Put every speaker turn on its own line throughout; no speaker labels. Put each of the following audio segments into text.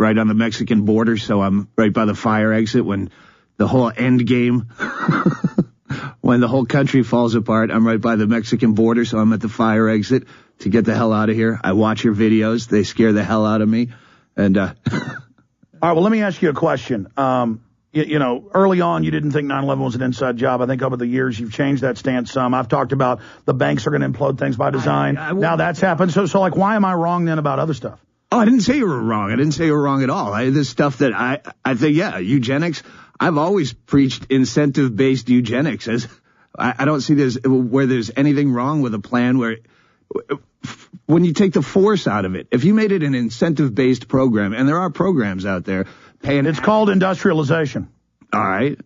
right on the Mexican border, so I'm right by the fire exit when the whole end game, when the whole country falls apart. I'm right by the Mexican border, so I'm at the fire exit to get the hell out of here. I watch your videos. They scare the hell out of me. And
all right, well, let me ask you a question. You know, early on, you didn't think 9/11 was an inside job. I think over the years, you've changed that stance some. I've talked about the banks are going to implode things by design. Now that's happened. So like, why am I wrong then about other stuff?
Oh, I didn't say you were wrong. I didn't say you were wrong at all. This stuff that I think, yeah, eugenics. I've always preached incentive-based eugenics. As I don't see where there's anything wrong with a plan where, when you take the force out of it, if you made it an incentive-based program, and there are programs out there paying.
It's called industrialization.
All right.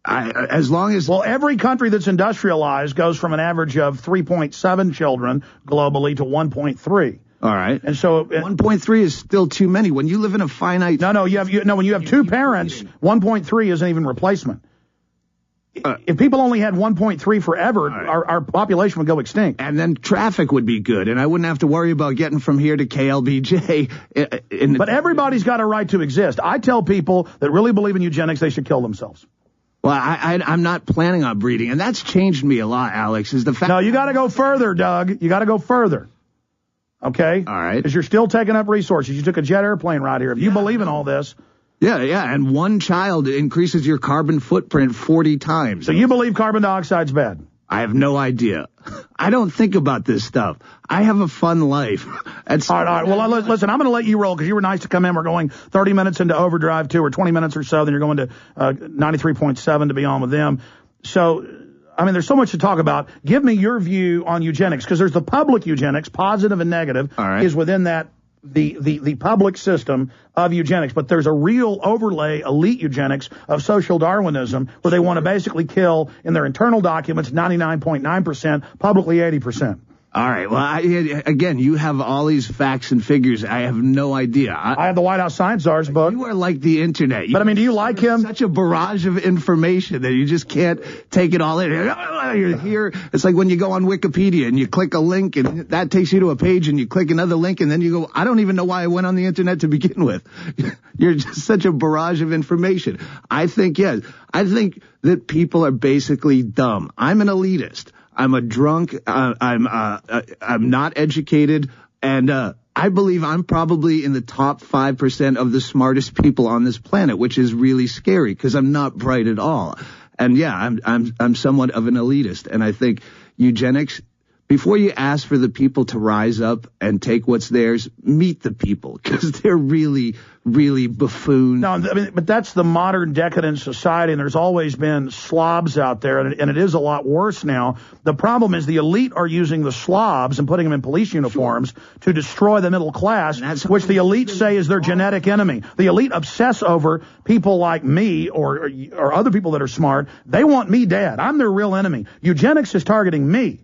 As long as.
Well, every country that's industrialized goes from an average of 3.7 children globally to 1.3.
All right.
And so
1.3 is still too many. When you live in a finite.
No, when you have two parents, 1.3 isn't even replacement. If people only had 1.3 forever, right, our population would go extinct.
And then traffic would be good, and I wouldn't have to worry about getting from here to KLBJ.
But everybody's got a right to exist. I tell people that really believe in eugenics, they should kill themselves.
Well, I'm not planning on breeding, and that's changed me a lot, Alex, is the fact.
No, you got to go further, Doug. You got to go further. Okay?
All right.
Because you're still taking up resources. You took a jet airplane ride here. If you believe in all this.
Yeah, and one child increases your carbon footprint 40 times.
So you believe carbon dioxide's bad?
I have no idea. I don't think about this stuff. I have a fun life.
All right. Well, listen, I'm going to let you roll because you were nice to come in. We're going 30 minutes into overdrive 2 or 20 minutes or so. Then you're going to 93.7 to be on with them. So, I mean, there's so much to talk about. Give me your view on eugenics, because there's the public eugenics, positive and negative, is within that the public system of eugenics. But there's a real overlay elite eugenics of social Darwinism where they want to basically kill, in their internal documents, 99.9%, publicly 80%.
All right. Well, again, you have all these facts and figures. I have no idea.
I have the White House Science Czar's book.
You are like the internet.
But, I mean, do you like him?
Such a barrage of information that you just can't take it all in. You're here. It's like when you go on Wikipedia and you click a link and that takes you to a page and you click another link and then you go, I don't even know why I went on the internet to begin with. You're just such a barrage of information. I think that people are basically dumb. I'm an elitist. I'm a drunk. I'm not educated, and I believe I'm probably in the top 5% of the smartest people on this planet, which is really scary because I'm not bright at all. And yeah, I'm somewhat of an elitist, and I think eugenics. Before you ask for the people to rise up and take what's theirs, meet the people, because they're really, really buffoon.
No, I mean, but that's the modern decadent society, and there's always been slobs out there, and it is a lot worse now. The problem is the elite are using the slobs and putting them in police uniforms to destroy the middle class, which the elite say is their genetic enemy. The elite obsess over people like me or other people that are smart. They want me dead. I'm their real enemy. Eugenics is targeting me.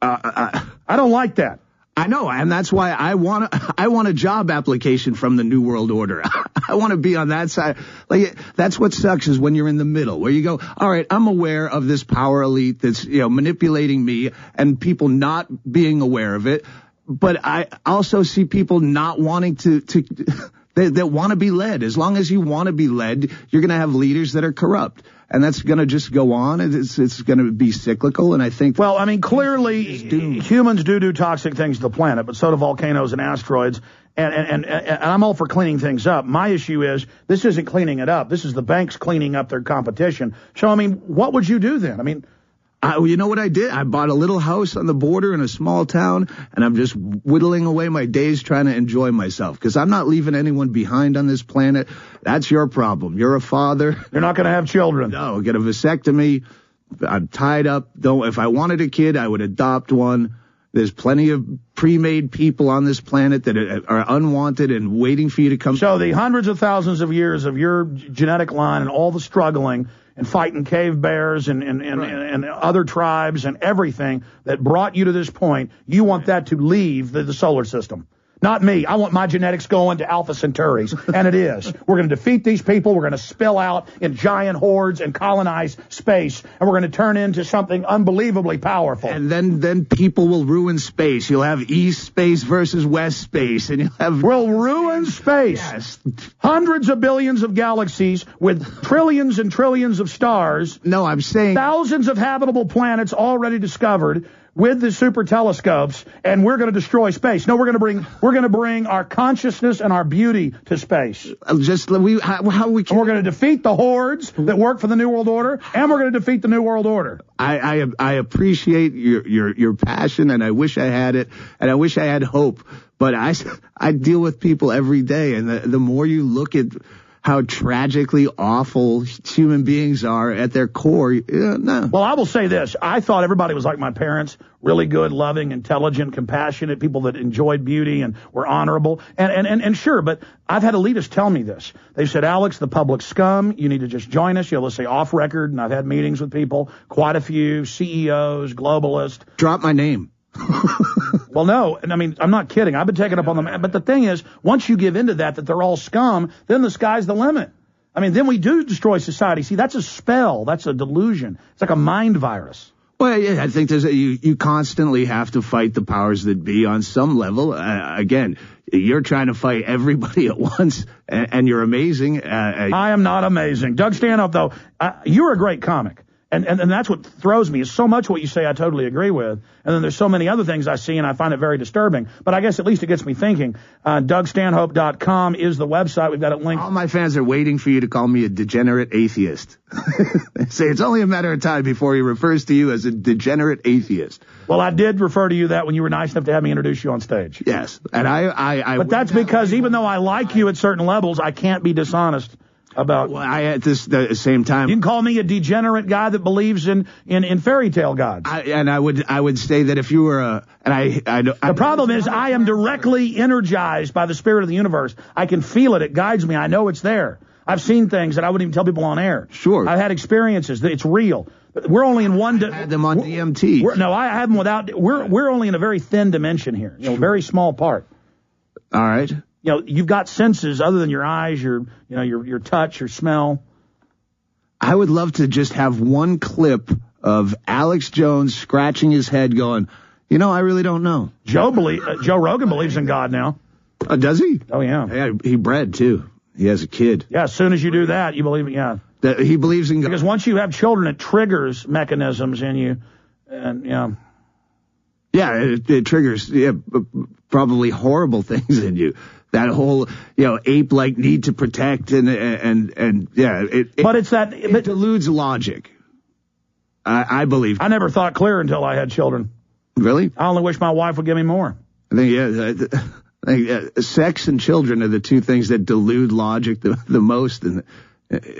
I don't like that.
I know, and that's why I want a job application from the New World Order. I want to be on that side. Like, that's what sucks is when you're in the middle, where you go, all right, I'm aware of this power elite that's, manipulating me and people not being aware of it. But I also see people not wanting to that want to be led. As long as you want to be led, you're going to have leaders that are corrupt. And that's going to just go on. It's going to be cyclical, and I think.
Well, I mean, clearly humans do toxic things to the planet, but so do volcanoes and asteroids. And I'm all for cleaning things up. My issue is this isn't cleaning it up. This is the banks cleaning up their competition. So, I mean, what would you do then? I mean.
You know what I did? I bought a little house on the border in a small town, and I'm just whittling away my days trying to enjoy myself, because I'm not leaving anyone behind on this planet. That's your problem. You're a father.
You're not going to have children.
No, get a vasectomy. I'm tied up. If I wanted a kid, I would adopt one. There's plenty of pre-made people on this planet that are unwanted and waiting for you to come.
So the hundreds of thousands of years of your genetic line and all the struggling and fighting cave bears and other tribes and everything that brought you to this point, you want that to leave the solar system. Not me. I want my genetics going to Alpha Centauris, and it is. We're going to defeat these people. We're going to spill out in giant hordes and colonize space, and we're going to turn into something unbelievably powerful.
And then people will ruin space. You'll have East space versus West space, and you'll have...
We'll ruin space.
Yes.
Hundreds of billions of galaxies with trillions and trillions of stars.
No, I'm saying...
Thousands of habitable planets already discovered with the super telescopes, and we're going to destroy space. No, we're going to bring our consciousness and our beauty to space.
How we can...
And we're going to defeat the hordes that work for the New World Order, and we're going to defeat the New World Order.
I appreciate your passion, and I wish I had it, and I wish I had hope. But I deal with people every day, and the more you look at how tragically awful human beings are at their core. No.
Well, I will say this. I thought everybody was like my parents, really good, loving, intelligent, compassionate, people that enjoyed beauty and were honorable. And sure, but I've had elitists tell me this. They said, Alex, the public scum, you need to just join us. Let's say off record, and I've had meetings with people, quite a few, CEOs, globalists.
Drop my name.
Well, no, and I mean, I'm not kidding. I've been taken up on them. But the thing is, once you give into that they're all scum, then the sky's the limit. I mean, then we do destroy society. See, that's a spell. That's a delusion. It's like a mind virus.
Well, yeah, I think you constantly have to fight the powers that be on some level. Again, you're trying to fight everybody at once, and you're amazing.
I am not amazing. Doug Stanhope, though, you're a great comic. And that's what throws me, is so much what you say I totally agree with. And then there's so many other things I see, and I find it very disturbing. But I guess at least it gets me thinking. DougStanhope.com is the website. We've got it linked.
All my fans are waiting for you to call me a degenerate atheist. They say it's only a matter of time before he refers to you as a degenerate atheist.
Well, I did refer to you that when you were nice enough to have me introduce you on stage.
Yes. And I
But that's because even though I like you at certain levels, I can't be dishonest about.
Well, at the same time,
you can call me a degenerate guy that believes in fairy tale gods.
I would say that if you were
the problem is I am directly energized by the spirit of the universe. I can feel it. It guides me. I know it's there. I've seen things that I wouldn't even tell people on air.
Sure.
I've had experiences. It's real. We're only in one.
I had them on DMT.
No, I have them without. We're only in a very thin dimension here. Very small part.
All right.
You've got senses other than your eyes, your touch, your smell.
I would love to just have one clip of Alex Jones scratching his head going, I really don't know.
Joe Rogan believes in God now.
Does he?
Oh, yeah.
Yeah, he bred, too. He has a kid.
Yeah, as soon as you do that, you believe it, yeah.
He believes in God.
Because once you have children, it triggers mechanisms in you. And,
Yeah, it triggers probably horrible things in you. That whole, ape-like need to protect but it deludes logic. I believe.
I never thought clear until I had children.
Really?
I only wish my wife would give me more.
I think, sex and children are the two things that delude logic the most in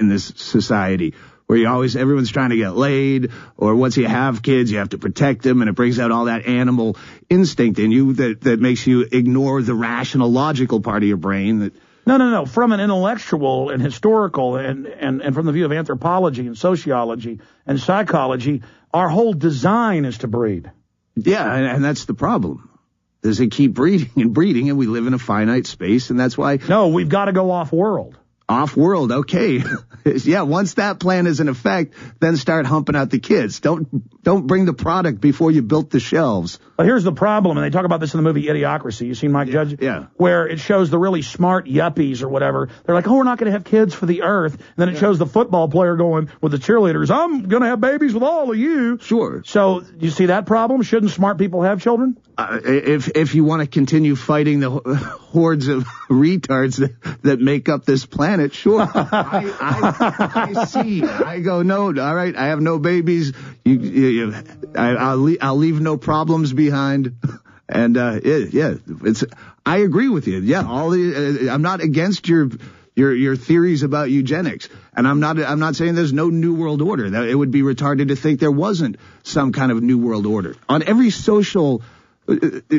this society. Where everyone's trying to get laid, or once you have kids, you have to protect them, and it brings out all that animal instinct in you that makes you ignore the rational, logical part of your brain.
No. From an intellectual and historical and from the view of anthropology and sociology and psychology, our whole design is to breed.
Yeah, and that's the problem. Is they keep breeding, and we live in a finite space, and that's why...
No, we've got to go off-world.
Off-world, okay. Yeah, once that plan is in effect, then start humping out the kids. Don't bring the product before you built the shelves.
But here's the problem, and they talk about this in the movie Idiocracy. You seen Mike Judge?
Yeah.
Where it shows the really smart yuppies or whatever. They're like, we're not going to have kids for the earth. And then it shows the football player going with the cheerleaders, I'm going to have babies with all of you.
Sure.
So, you see that problem? Shouldn't smart people have children?
If you want to continue fighting the hordes of retards that make up this planet, sure. I see. I go, no, all right, I have no babies. I'll leave no problems behind. And, I agree with you. Yeah, I'm not against your theories about eugenics. And I'm not saying there's no new world order. That it would be retarded to think there wasn't some kind of new world order. On every social...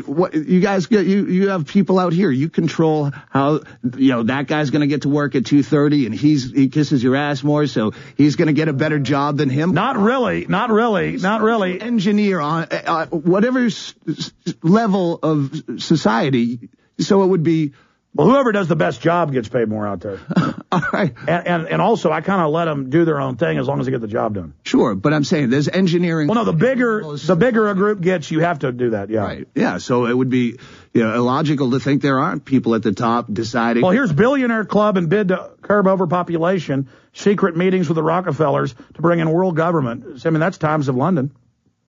What you guys get? You have people out here. You control how that guy's going to get to work at 2:30, and he kisses your ass more, so he's going to get a better job than him.
Not really.
Engineer on whatever level of society. So it would be.
Well, whoever does the best job gets paid more out there.
All right.
And also, I kind of let them do their own thing as long as they get the job done.
Sure, but I'm saying there's engineering.
Well, no, the bigger a group gets, you have to do that. Yeah.
Right. Yeah. So it would be illogical to think there aren't people at the top deciding.
Well, here's Billionaire Club and bid to curb overpopulation, secret meetings with the Rockefellers to bring in world government. I mean, that's Times of London.